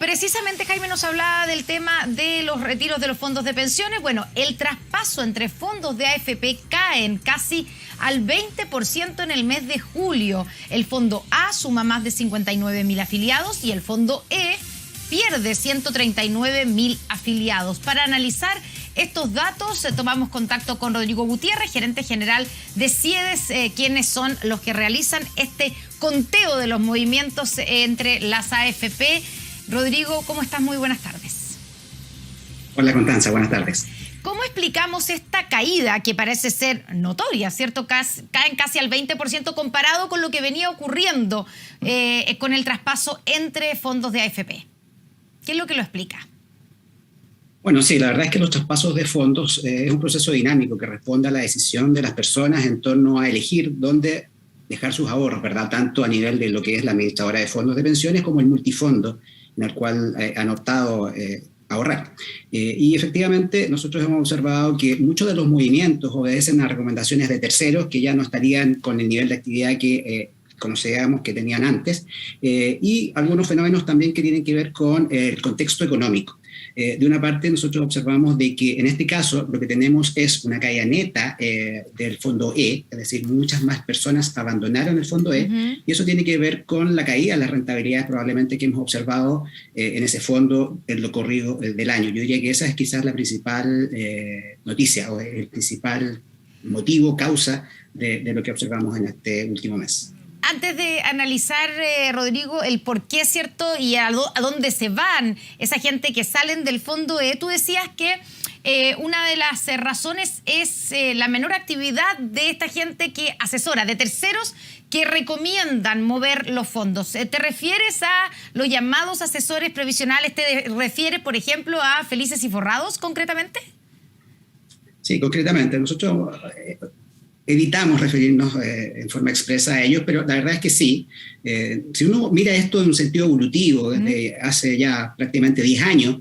Precisamente Jaime nos hablaba del tema de los retiros de los fondos de pensiones. Bueno, el traspaso entre fondos de AFP caen casi al 20% en el mes de julio. El fondo A suma más de 59.000 afiliados y el fondo E pierde 139.000 afiliados. Para analizar estos datos, tomamos contacto con Rodrigo Gutiérrez, gerente general de CIEDES, quienes son los que realizan este conteo de los movimientos entre las AFP. Rodrigo, ¿cómo estás? Muy buenas tardes. Hola, Constanza, buenas tardes. ¿Cómo explicamos esta caída que parece ser notoria, ¿cierto? Caen casi al 20% comparado con lo que venía ocurriendo con el traspaso entre fondos de AFP. ¿Qué es lo que lo explica? Bueno, sí, la verdad es que los traspasos de fondos es un proceso dinámico que responde a la decisión de las personas en torno a elegir dónde dejar sus ahorros, ¿verdad? Tanto a nivel de lo que es la administradora de fondos de pensiones como el multifondo en el cual han optado ahorrar. Y efectivamente nosotros hemos observado que muchos de los movimientos obedecen a recomendaciones de terceros que ya no estarían con el nivel de actividad que conocíamos que tenían antes, y algunos fenómenos también que tienen que ver con el contexto económico. De una parte, nosotros observamos de que en este caso lo que tenemos es una caída neta del fondo E, es decir, muchas más personas abandonaron el fondo E, y eso tiene que ver con la caída de las rentabilidades probablemente que hemos observado en ese fondo en lo corrido del año. Yo diría que esa es quizás la principal noticia o el principal motivo, causa de lo que observamos en este último mes. Antes de analizar, Rodrigo, el por qué, ¿cierto? Y a dónde se van esa gente que salen del fondo E, tú decías que una de las razones es la menor actividad de esta gente que asesora, de terceros que recomiendan mover los fondos. ¿Te refieres a los llamados asesores previsionales? ¿Te refieres, por ejemplo, a Felices y Forrados, concretamente? Sí, concretamente. Nosotros evitamos referirnos en forma expresa a ellos, pero la verdad es que sí. Si uno mira esto en un sentido evolutivo, desde hace ya prácticamente 10 años,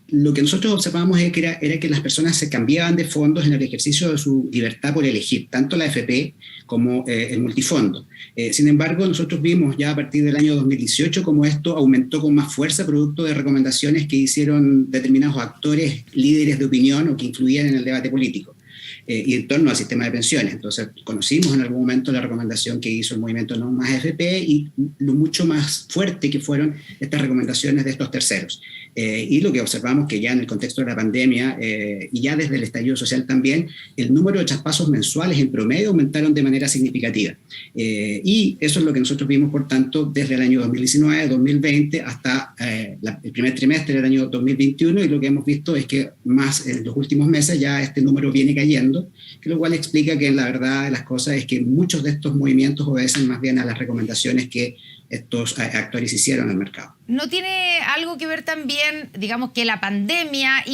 lo que nosotros observamos era que las personas se cambiaban de fondos en el ejercicio de su libertad por elegir, tanto la AFP como el multifondo. Sin embargo, nosotros vimos ya a partir del año 2018 cómo esto aumentó con más fuerza producto de recomendaciones que hicieron determinados actores, líderes de opinión o que influían en el debate político. Y en torno al sistema de pensiones. Entonces, conocimos en algún momento la recomendación que hizo el movimiento No Más AFP y lo mucho más fuerte que fueron estas recomendaciones de estos terceros. Y lo que observamos que ya en el contexto de la pandemia y ya desde el estallido social también, el número de traspasos mensuales en promedio aumentaron de manera significativa. Y eso es lo que nosotros vimos, por tanto, desde el año 2019, 2020 hasta el primer trimestre del año 2021, y lo que hemos visto es que más en los últimos meses ya este número viene cayendo, que lo cual explica que la verdad de las cosas es que muchos de estos movimientos obedecen más bien a las recomendaciones que estos actores hicieron al mercado. ¿No tiene algo que ver también, digamos, que la pandemia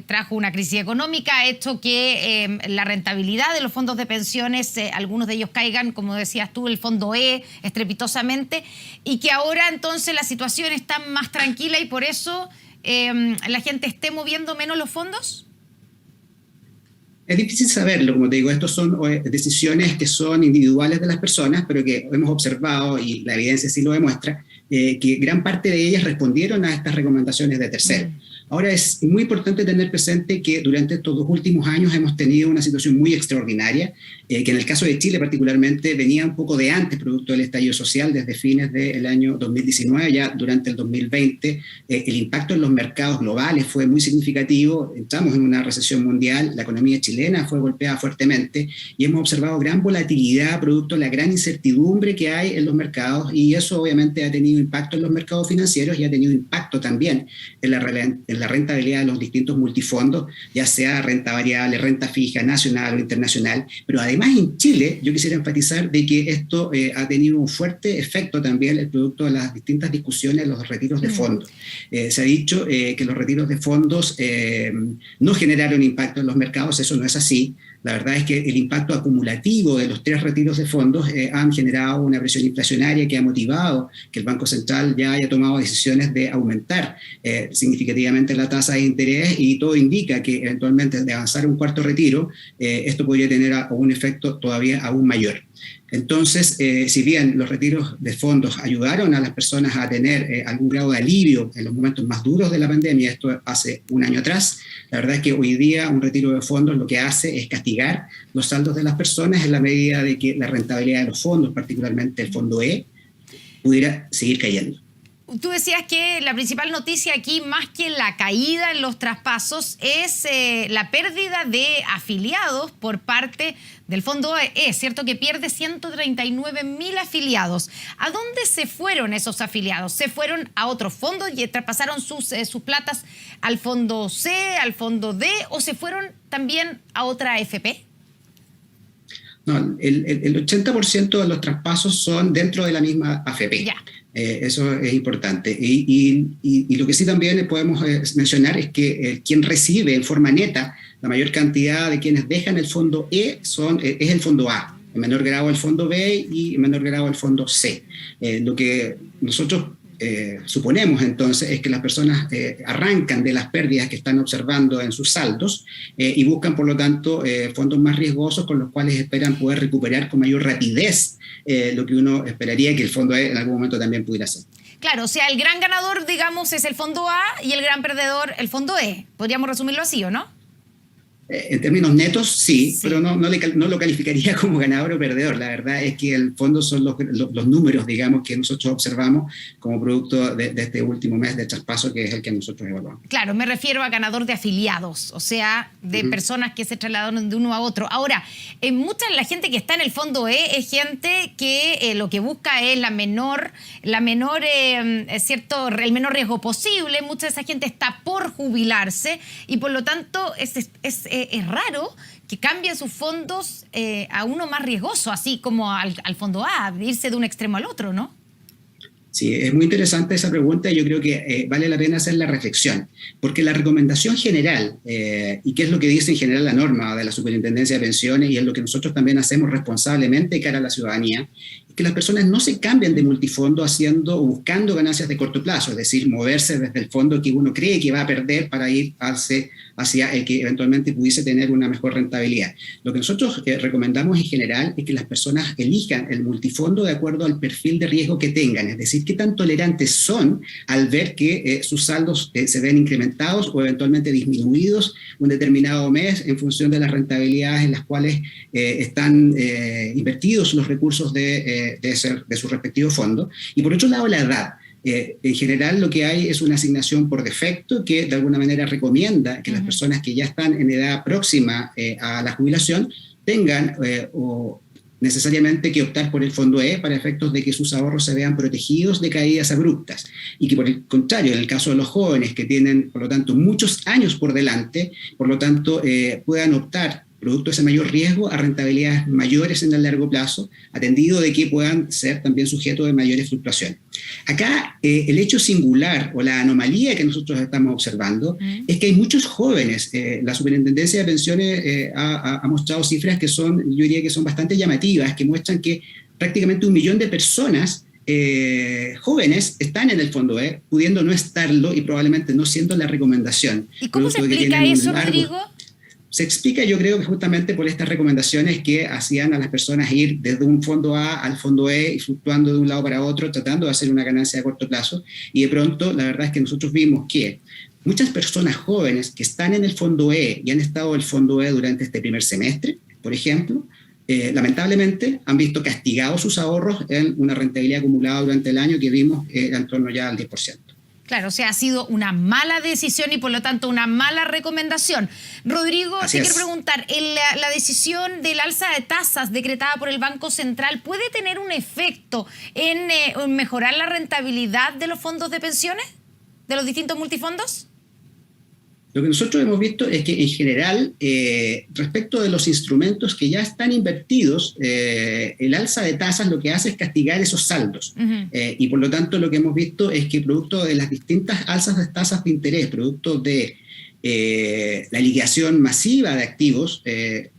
trajo una crisis económica, ha hecho que la rentabilidad de los fondos de pensiones, algunos de ellos caigan, como decías tú, el fondo E, estrepitosamente, y que ahora entonces la situación está más tranquila y por eso la gente esté moviendo menos los fondos? Es difícil saberlo, como te digo, estos son decisiones que son individuales de las personas, pero que hemos observado, y la evidencia sí lo demuestra, que gran parte de ellas respondieron a estas recomendaciones de terceros. Ahora es muy importante tener presente que durante estos 2 últimos años hemos tenido una situación muy extraordinaria, que en el caso de Chile particularmente venía un poco de antes, producto del estallido social, desde fines del año 2019, ya durante el 2020, el impacto en los mercados globales fue muy significativo, entramos en una recesión mundial, la economía chilena fue golpeada fuertemente y hemos observado gran volatilidad producto de la gran incertidumbre que hay en los mercados, y eso obviamente ha tenido impacto en los mercados financieros y ha tenido impacto también en la rentabilidad de los distintos multifondos, ya sea renta variable, renta fija, nacional o internacional. Pero además en Chile, yo quisiera enfatizar de que esto ha tenido un fuerte efecto también el producto de las distintas discusiones de los retiros de fondos. Se ha dicho que los retiros de fondos no generaron impacto en los mercados, eso no es así. La verdad es que el impacto acumulativo de los 3 retiros de fondos han generado una presión inflacionaria que ha motivado que el Banco Central ya haya tomado decisiones de aumentar significativamente la tasa de interés, y todo indica que eventualmente de avanzar un cuarto retiro, esto podría tener un efecto todavía aún mayor. Entonces, si bien los retiros de fondos ayudaron a las personas a tener algún grado de alivio en los momentos más duros de la pandemia, esto hace un año atrás, la verdad es que hoy día un retiro de fondos lo que hace es castigar los saldos de las personas en la medida de que la rentabilidad de los fondos, particularmente el fondo E, pudiera seguir cayendo. Tú decías que la principal noticia aquí, más que la caída en los traspasos, es la pérdida de afiliados por parte del Fondo E, ¿cierto? Que pierde 139.000 afiliados. ¿A dónde se fueron esos afiliados? ¿Se fueron a otros fondos y traspasaron sus platas al Fondo C, al Fondo D, o se fueron también a otra AFP? No, el 80% de los traspasos son dentro de la misma AFP. Ya. Eso es importante. Y lo que sí también podemos mencionar es que quien recibe en forma neta la mayor cantidad de quienes dejan el fondo E es el fondo A, en menor grado el fondo B y en menor grado el fondo C. Lo que nosotros suponemos entonces es que las personas arrancan de las pérdidas que están observando en sus saldos y buscan por lo tanto fondos más riesgosos con los cuales esperan poder recuperar con mayor rapidez lo que uno esperaría que el fondo E en algún momento también pudiera hacer. Claro, o sea, el gran ganador, digamos, es el fondo A y el gran perdedor el fondo E. Podríamos resumirlo así, ¿o no? En términos netos, sí, pero no lo calificaría como ganador o perdedor. La verdad es que el fondo son los números, digamos, que nosotros observamos como producto de este último mes de traspaso, que es el que nosotros evaluamos. Claro, me refiero a ganador de afiliados, o sea, de personas que se trasladaron de uno a otro. Ahora, la gente que está en el fondo E es gente que lo que busca es el menor riesgo posible. Mucha de esa gente está por jubilarse y por lo tanto es raro que cambien sus fondos a uno más riesgoso, así como al fondo A, irse de un extremo al otro, ¿no? Sí, es muy interesante esa pregunta y yo creo que vale la pena hacer la reflexión, porque la recomendación general, y qué es lo que dice en general la norma de la Superintendencia de Pensiones, y es lo que nosotros también hacemos responsablemente cara a la ciudadanía, es que las personas no se cambien de multifondo haciendo o buscando ganancias de corto plazo, es decir, moverse desde el fondo que uno cree que va a perder para ir hacia el que eventualmente pudiese tener una mejor rentabilidad. Lo que nosotros recomendamos en general es que las personas elijan el multifondo de acuerdo al perfil de riesgo que tengan, es decir, qué tan tolerantes son al ver que sus saldos se ven incrementados o eventualmente disminuidos un determinado mes en función de las rentabilidades en las cuales están invertidos los recursos de su respectivo fondo. Y por otro lado, la edad. En general lo que hay es una asignación por defecto que de alguna manera recomienda que las personas que ya están en edad próxima a la jubilación tengan o necesariamente que optar por el fondo E para efectos de que sus ahorros se vean protegidos de caídas abruptas y que por el contrario, en el caso de los jóvenes que tienen por lo tanto muchos años por delante, por lo tanto puedan optar producto de ese mayor riesgo a rentabilidades mayores en el largo plazo, atendido de que puedan ser también sujetos de mayores fluctuaciones. Acá el hecho singular o la anomalía que nosotros estamos observando es que hay muchos jóvenes. La Superintendencia de Pensiones ha mostrado cifras que son, yo diría que son bastante llamativas, que muestran que prácticamente 1 millón de personas jóvenes están en el fondo E, pudiendo no estarlo y probablemente no siendo la recomendación. ¿Y cómo se explica eso, Rodrigo? Se explica, yo creo que justamente por estas recomendaciones que hacían a las personas ir desde un fondo A al fondo E y fluctuando de un lado para otro, tratando de hacer una ganancia a corto plazo. Y de pronto, la verdad es que nosotros vimos que muchas personas jóvenes que están en el fondo E y han estado en el fondo E durante este primer semestre, por ejemplo, lamentablemente han visto castigados sus ahorros en una rentabilidad acumulada durante el año que vimos en torno ya al 10%. Claro, o sea, ha sido una mala decisión y por lo tanto una mala recomendación. Rodrigo, te quiero preguntar, ¿la decisión del alza de tasas decretada por el Banco Central puede tener un efecto en mejorar la rentabilidad de los fondos de pensiones, de los distintos multifondos? Lo que nosotros hemos visto es que en general, respecto de los instrumentos que ya están invertidos, el alza de tasas lo que hace es castigar esos saldos. Y por lo tanto lo que hemos visto es que producto de las distintas alzas de tasas de interés, producto de la liquidación masiva de activos,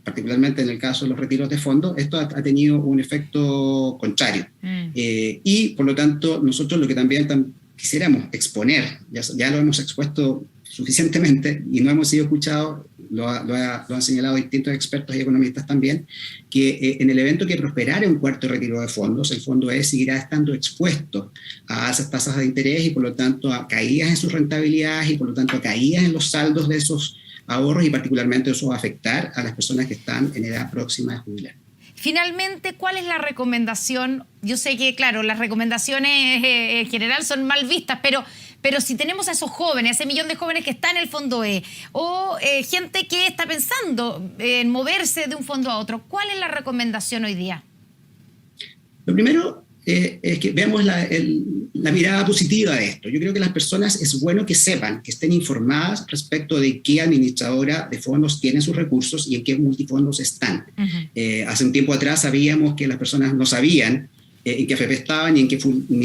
particularmente en el caso de los retiros de fondos, esto ha tenido un efecto contrario. Y por lo tanto nosotros lo que también quisiéramos exponer, ya lo hemos expuesto suficientemente, y no hemos sido escuchados, lo han señalado distintos expertos y economistas también, que en el evento que prosperara un cuarto retiro de fondos, el fondo E seguirá estando expuesto a esas tasas de interés y por lo tanto a caídas en sus rentabilidades y por lo tanto a caídas en los saldos de esos ahorros, y particularmente eso va a afectar a las personas que están en edad próxima de jubilar. Finalmente, ¿cuál es la recomendación? Yo sé que, claro, las recomendaciones en general son mal vistas, pero si tenemos a esos jóvenes, ese millón de jóvenes que están en el fondo E, o gente que está pensando en moverse de un fondo a otro, ¿cuál es la recomendación hoy día? Lo primero es que veamos la mirada positiva de esto. Yo creo que las personas es bueno que sepan, que estén informadas respecto de qué administradora de fondos tiene sus recursos y en qué multifondos están. Hace un tiempo atrás sabíamos que las personas no sabían en qué AFP estaban ni en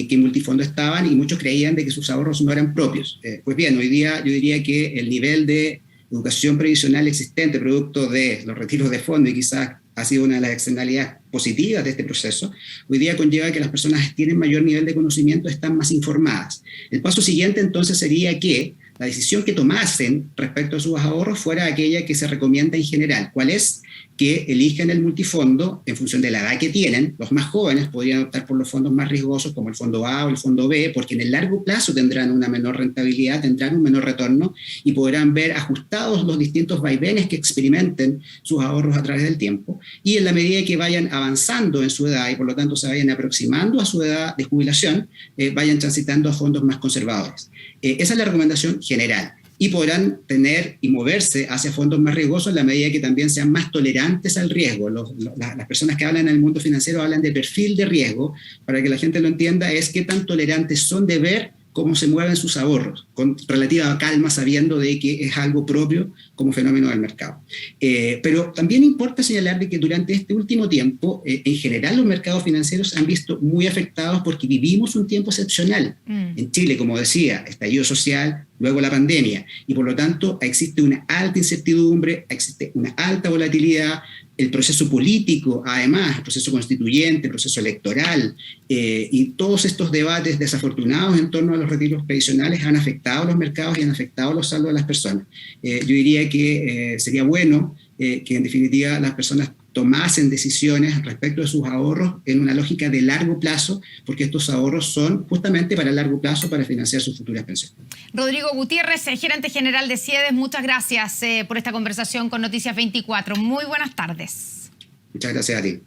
qué multifondo estaban, y muchos creían de que sus ahorros no eran propios. Pues bien, hoy día yo diría que el nivel de educación previsional existente producto de los retiros de fondo, y quizás ha sido una de las externalidades positivas de este proceso, hoy día conlleva que las personas tienen mayor nivel de conocimiento, están más informadas. El paso siguiente entonces sería que la decisión que tomasen respecto a sus ahorros fuera aquella que se recomienda en general. ¿Cuál es? Que elijan el multifondo en función de la edad que tienen. Los más jóvenes podrían optar por los fondos más riesgosos como el fondo A o el fondo B, porque en el largo plazo tendrán una menor rentabilidad, tendrán un menor retorno y podrán ver ajustados los distintos vaivenes que experimenten sus ahorros a través del tiempo. Y en la medida que vayan avanzando en su edad y por lo tanto se vayan aproximando a su edad de jubilación, vayan transitando a fondos más conservadores. Esa es la recomendación general. Y podrán tener y moverse hacia fondos más riesgosos en la medida que también sean más tolerantes al riesgo. Las personas que hablan en el mundo financiero hablan de perfil de riesgo. Para que la gente lo entienda, es qué tan tolerantes son de ver cómo se mueven sus ahorros, con relativa calma, sabiendo de que es algo propio como fenómeno del mercado. Pero también importa señalar de que durante este último tiempo, en general los mercados financieros se han visto muy afectados porque vivimos un tiempo excepcional. En Chile, como decía, estallido social, luego la pandemia, y por lo tanto existe una alta incertidumbre, existe una alta volatilidad. El proceso político, además, el proceso constituyente, el proceso electoral, y todos estos debates desafortunados en torno a los retiros previsionales han afectado los mercados y han afectado los saldos de las personas. Yo diría que sería bueno que en definitiva las personas tomasen decisiones respecto de sus ahorros en una lógica de largo plazo, porque estos ahorros son justamente para el largo plazo para financiar sus futuras pensiones. Rodrigo Gutiérrez, gerente general de CIEDES, muchas gracias por esta conversación con Noticias 24. Muy buenas tardes. Muchas gracias a ti.